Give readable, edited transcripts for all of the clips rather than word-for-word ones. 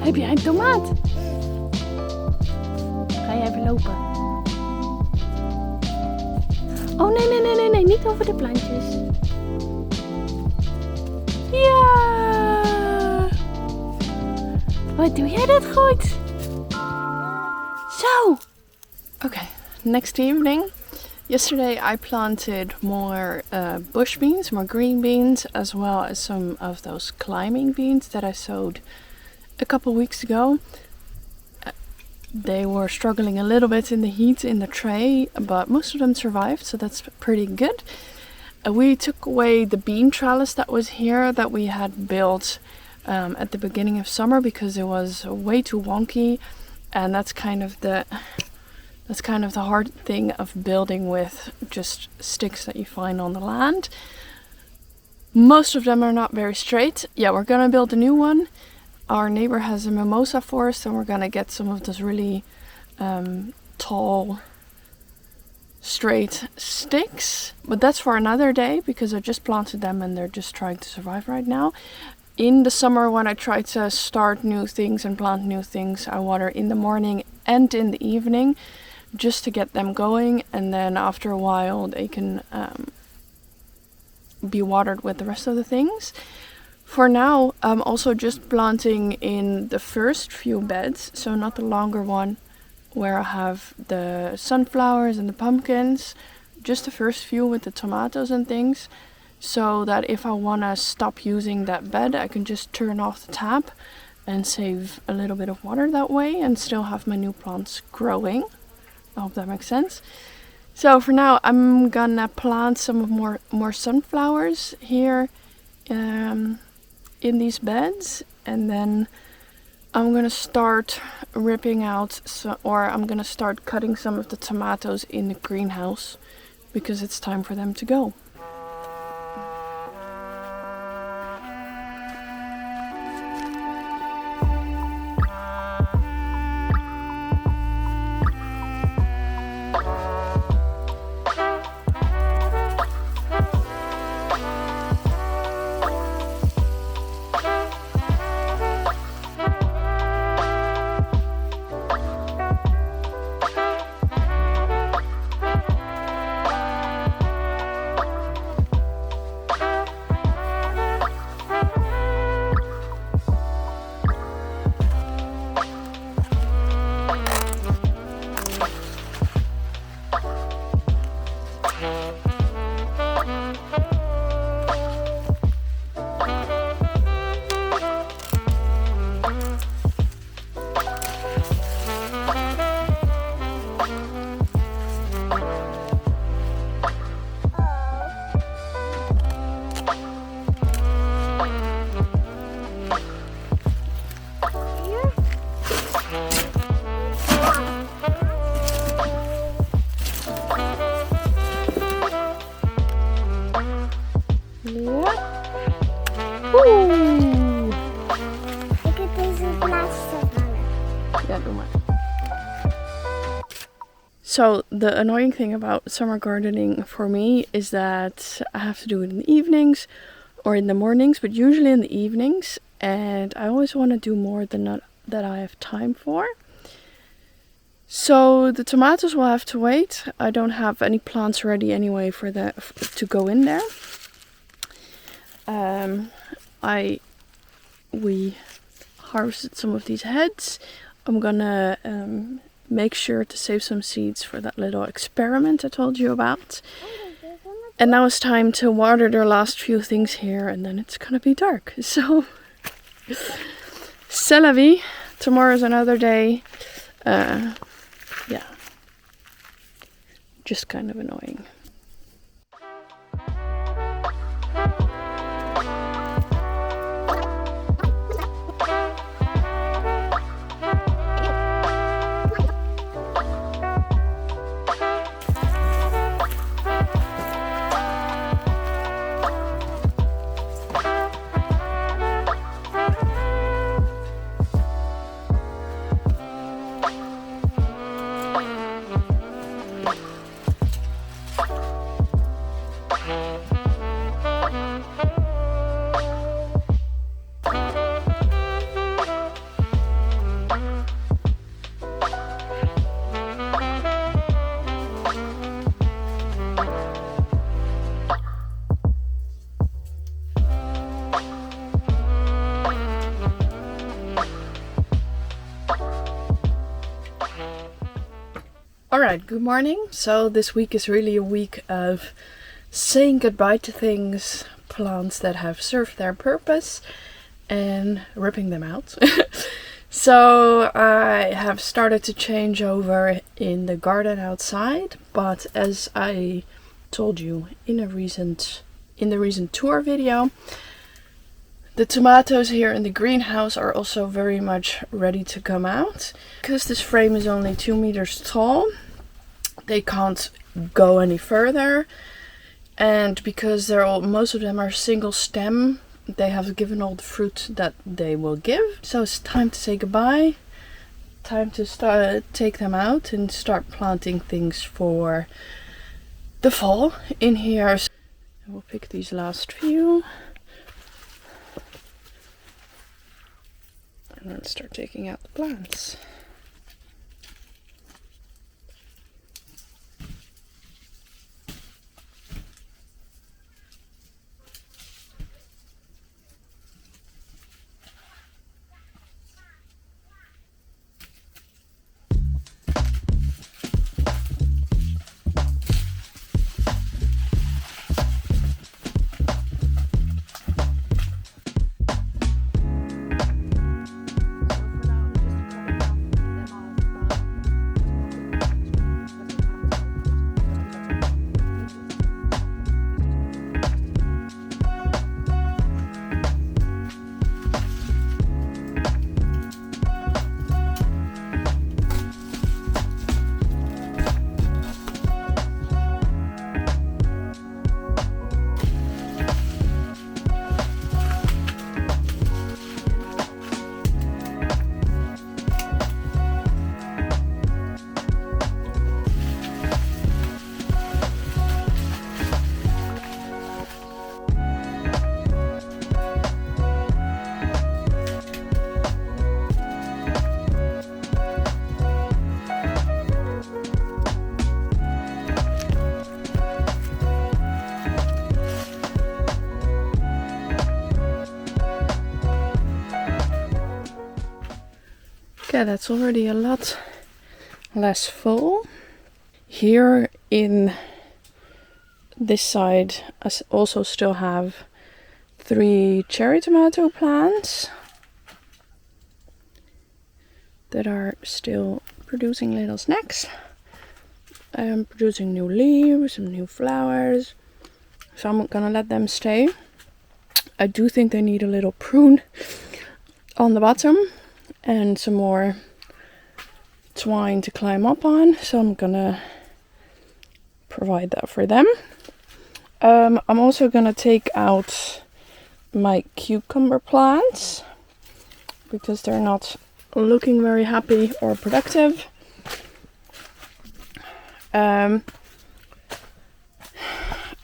Heb jij een tomaat? Ga je even lopen? Oh nee, niet over de plantjes. Ja! Wat doe jij dat goed? Zo! Okay, next evening. Yesterday I planted more bush beans, more green beans, as well as some of those climbing beans that I sowed a couple weeks ago. They were struggling a little bit in the heat in the tray, but most of them survived, so that's pretty good. We took away the bean trellis that was here that we had built at the beginning of summer because it was way too wonky, and that's kind of the hard thing of building with just sticks that you find on the land. Most of them are not very straight. Yeah, we're gonna build a new one. Our neighbor has a mimosa forest and we're gonna get some of those really tall, straight sticks. But that's for another day because I just planted them and they're just trying to survive right now. In the summer, when I try to start new things and plant new things, I water in the morning and in the evening just to get them going, and then after a while they can be watered with the rest of the things. For now, I'm also just planting in the first few beds, so not the longer one where I have the sunflowers and the pumpkins, just the first few with the tomatoes and things, so that if I want to stop using that bed, I can just turn off the tap and save a little bit of water that way and still have my new plants growing. I hope that makes sense. So for now, I'm gonna plant some more sunflowers here in these beds, and then I'm gonna start ripping out, I'm gonna start cutting some of the tomatoes in the greenhouse because it's time for them to go. So the annoying thing about summer gardening for me is that I have to do it in the evenings or in the mornings, but usually in the evenings, and I always want to do more than that I have time for. So the tomatoes will have to wait. I don't have any plants ready anyway for to go in there. We harvested some of these heads. I'm gonna make sure to save some seeds for that little experiment I told you about. And now it's time to water the last few things here, and then it's gonna be dark. So, c'est la vie. Tomorrow's another day. Yeah, just kind of annoying. Alright, good morning. So this week is really a week of saying goodbye to things, plants that have served their purpose, and ripping them out. So I have started to change over in the garden outside, but as I told you in the recent tour video, the tomatoes here in the greenhouse are also very much ready to come out. Because this frame is only 2 meters tall, they can't go any further, and because most of them are single stem, they have given all the fruit that they will give. So it's time to say goodbye, time to take them out and start planting things for the fall in here. So we'll pick these last few and then start taking out the plants. Okay, that's already a lot less full. Here in this side, I also still have 3 cherry tomato plants that are still producing little snacks. I'm producing new leaves, some new flowers, so I'm gonna let them stay. I do think they need a little prune on the bottom and some more twine to climb up on, so I'm gonna provide that for them. I'm also gonna take out my cucumber plants because they're not looking very happy or productive.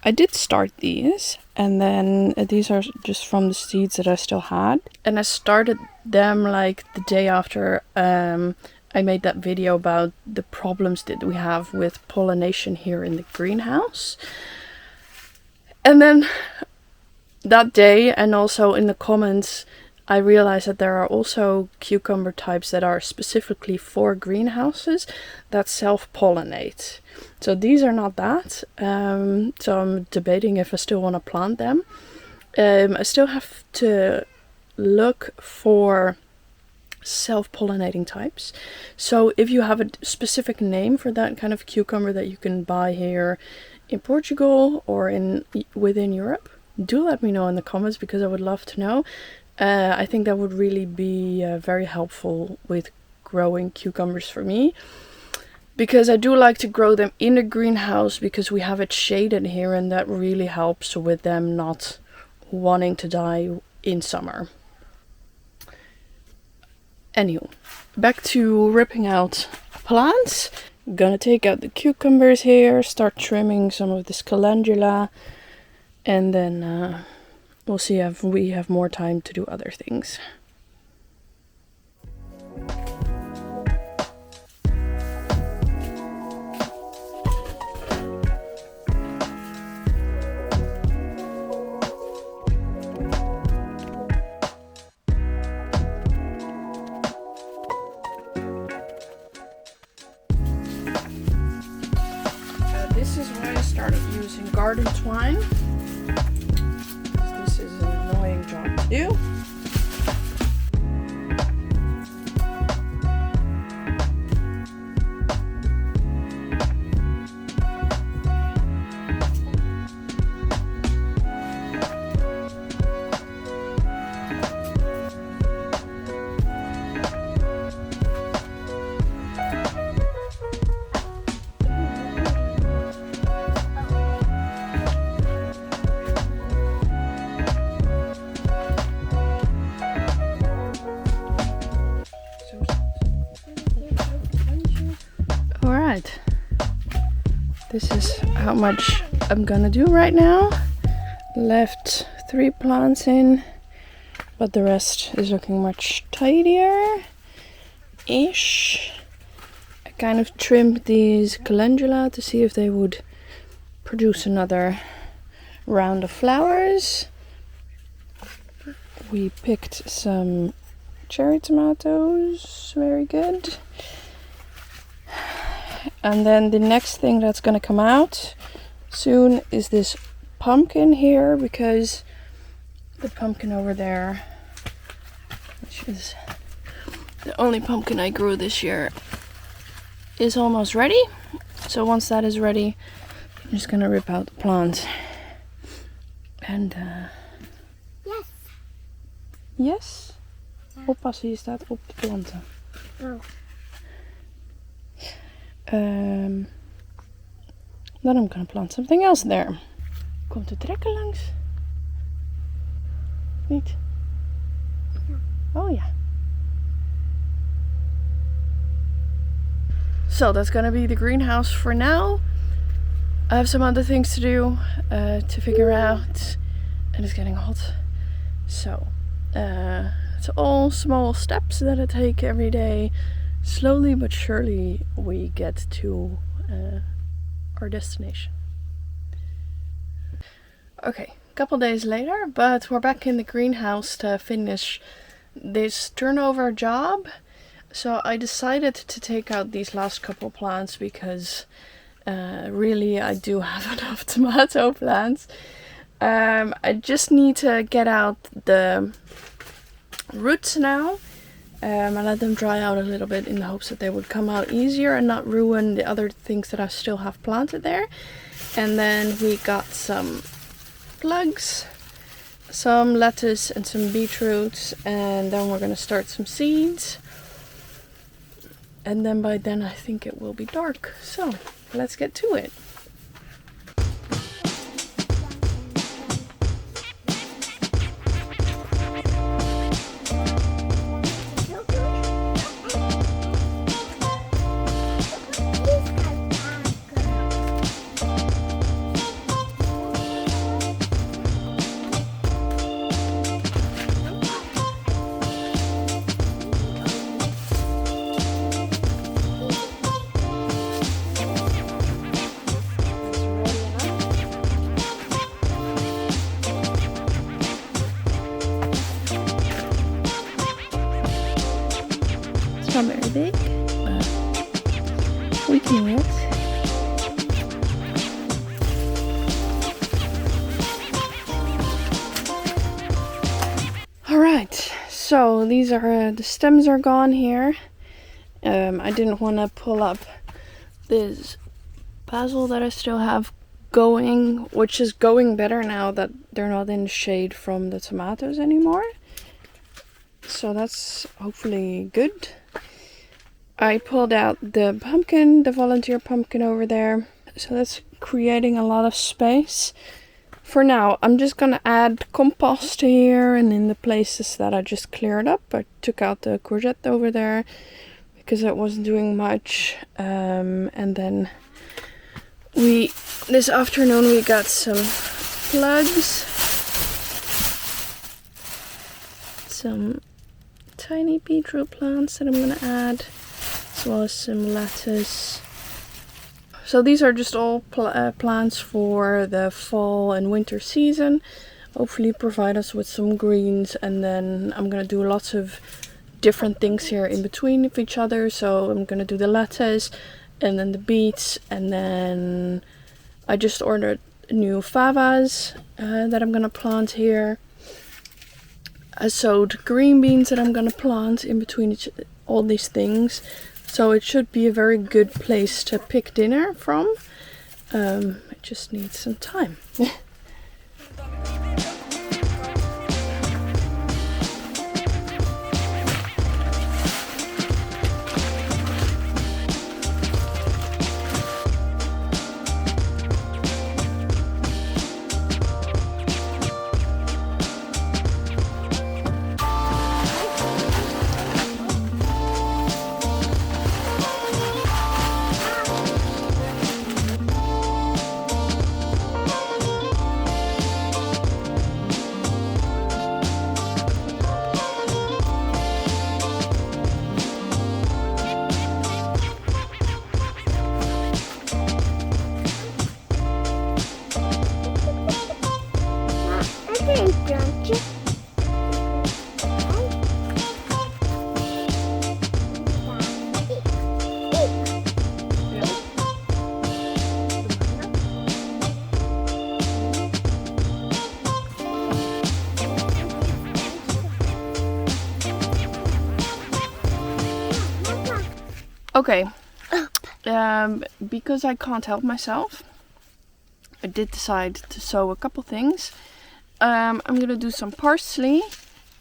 I did start these, and then these are just from the seeds that I still had, and I started them like the day after I made that video about the problems that we have with pollination here in the greenhouse. And then that day, and also in the comments, I realized that there are also cucumber types that are specifically for greenhouses that self-pollinate. So these are not that. So I'm debating if I still want to plant them. I still have to look for self-pollinating types. So if you have a specific name for that kind of cucumber that you can buy here in Portugal or within Europe, do let me know in the comments because I would love to know. I think that would really be very helpful with growing cucumbers for me, because I do like to grow them in a greenhouse because we have it shaded here, and that really helps with them not wanting to die in summer. Anywho, back to ripping out plants. I'm gonna take out the cucumbers here, start trimming some of this calendula, and then we'll see if we have more time to do other things. is why I started using garden twine. This is an annoying job to do. Alright, this is how much I'm gonna do right now. Left 3 plants in, but the rest is looking much tidier-ish. I kind of trimmed these calendula to see if they would produce another round of flowers. We picked some cherry tomatoes, very good. And then the next thing that's gonna come out soon is this pumpkin here, because the pumpkin over there, which is the only pumpkin I grew this year, is almost ready. So once that is ready, I'm just gonna rip out the plant. And Yes. yes? Oppassen, je staat op de planten. Oh. Then I'm gonna plant something else there. Komt de trekker langs? Niet? Oh yeah. So that's gonna be the greenhouse for now. I have some other things to do to figure out, and it's getting hot. So it's all small steps that I take every day. Slowly but surely we get to our destination. Okay, a couple days later, but we're back in the greenhouse to finish this turnover job. So I decided to take out these last couple plants because really I do have enough tomato plants. I just need to get out the roots now. I let them dry out a little bit in the hopes that they would come out easier and not ruin the other things that I still have planted there. And then we got some plugs, some lettuce and some beetroot, and then we're gonna start some seeds. And then by then I think it will be dark. So let's get to it. Not very big, but we can wait. Alright, so these are the stems are gone here. I didn't want to pull up this basil that I still have going, which is going better now that they're not in the shade from the tomatoes anymore. So that's hopefully good. I pulled out the pumpkin, the volunteer pumpkin over there. So that's creating a lot of space. For now, I'm just gonna add compost here and in the places that I just cleared up. I took out the courgette over there because it wasn't doing much. And then this afternoon we got some plugs. Some tiny beetroot plants that I'm gonna add, as well as some lettuce. So these are just all plants for the fall and winter season. Hopefully provide us with some greens, and then I'm gonna do lots of different things here in between of each other. So I'm gonna do the lettuce and then the beets, and then I just ordered new favas that I'm gonna plant here. I sowed green beans that I'm gonna plant in between all these things. So it should be a very good place to pick dinner from. It just needs some time. Okay, because I can't help myself, I did decide to sow a couple things. I'm gonna do some parsley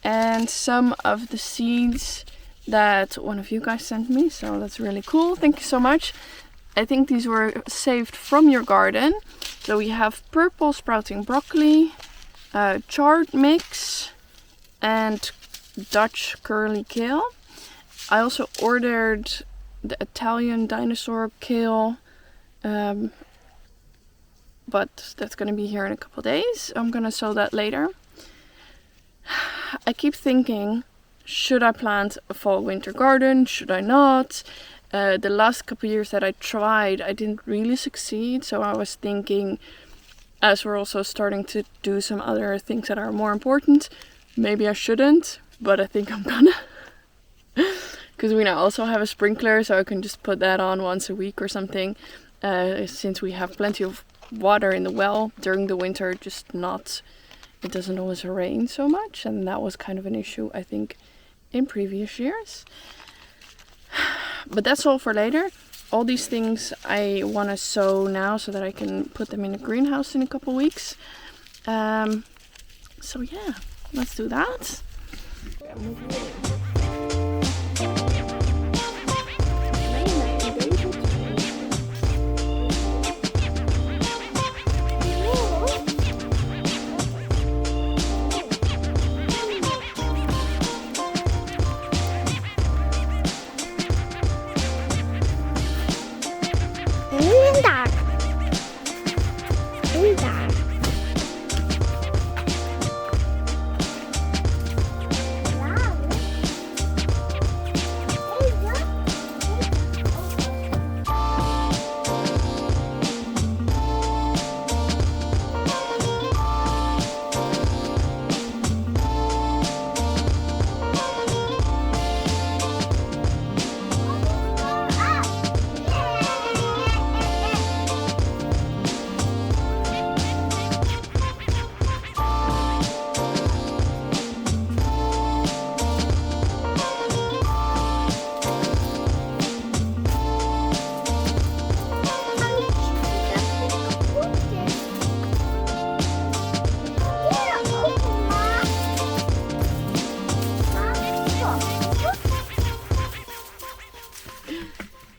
and some of the seeds that one of you guys sent me, so that's really cool. Thank you so much. I think these were saved from your garden. So we have purple sprouting broccoli, chard mix, and Dutch curly kale. I also ordered the Italian dinosaur kale, but that's gonna be here in a couple days. I'm gonna sow that later. I keep thinking, should I plant a fall winter garden? Should I not? The last couple years that I tried, I didn't really succeed. So I was thinking, as we're also starting to do some other things that are more important, maybe I shouldn't, but I think I'm gonna. Because we now also have a sprinkler, so I can just put that on once a week or something. Since we have plenty of water in the well during the winter, it doesn't always rain so much, and that was kind of an issue, I think, in previous years. But that's all for later. All these things I want to sow now so that I can put them in a greenhouse in a couple weeks. So yeah, let's do that.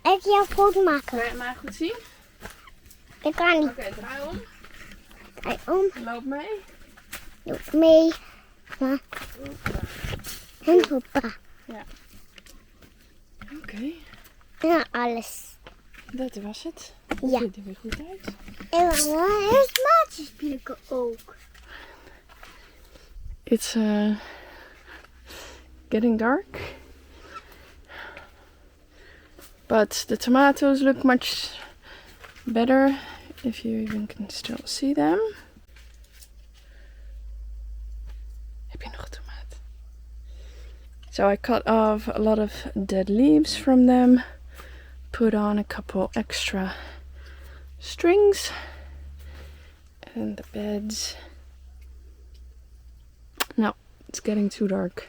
Even jouw foto maken. Kan je het mij goed zien? Ik kan niet. Oké, draai om. Draai om. Loop mee. Loop mee. Ja. En hoppa. Ja. Oké. Ja, alles. Dat was het. Ja. Dat ziet er weer goed uit. En dan eerst maatjes plukken ook. It's getting dark. But the tomatoes look much better if you even can still see them. Heb je nog tomaat? So I cut off a lot of dead leaves from them. Put on a couple extra strings. And the beds. No, it's getting too dark.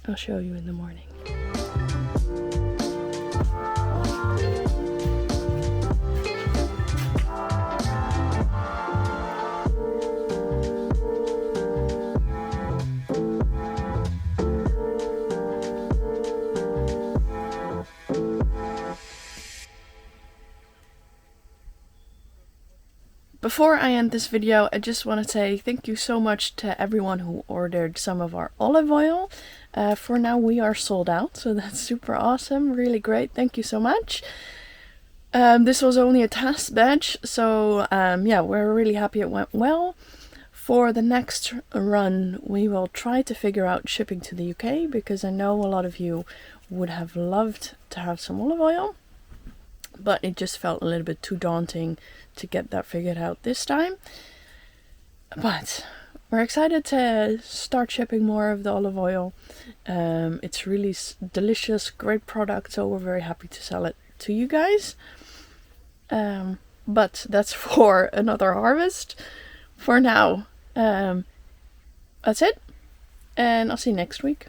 I'll show you in the morning. Before I end this video, I just want to say thank you so much to everyone who ordered some of our olive oil. For now we are sold out, so that's super awesome, really great, thank you so much. This was only a test batch, so yeah, we're really happy it went well. For the next run, we will try to figure out shipping to the UK, because I know a lot of you would have loved to have some olive oil, but it just felt a little bit too daunting to get that figured out this time. But we're excited to start shipping more of the olive oil. It's really delicious, great product, so we're very happy to sell it to you guys. But that's for another harvest. For now, that's it, and I'll see you next week.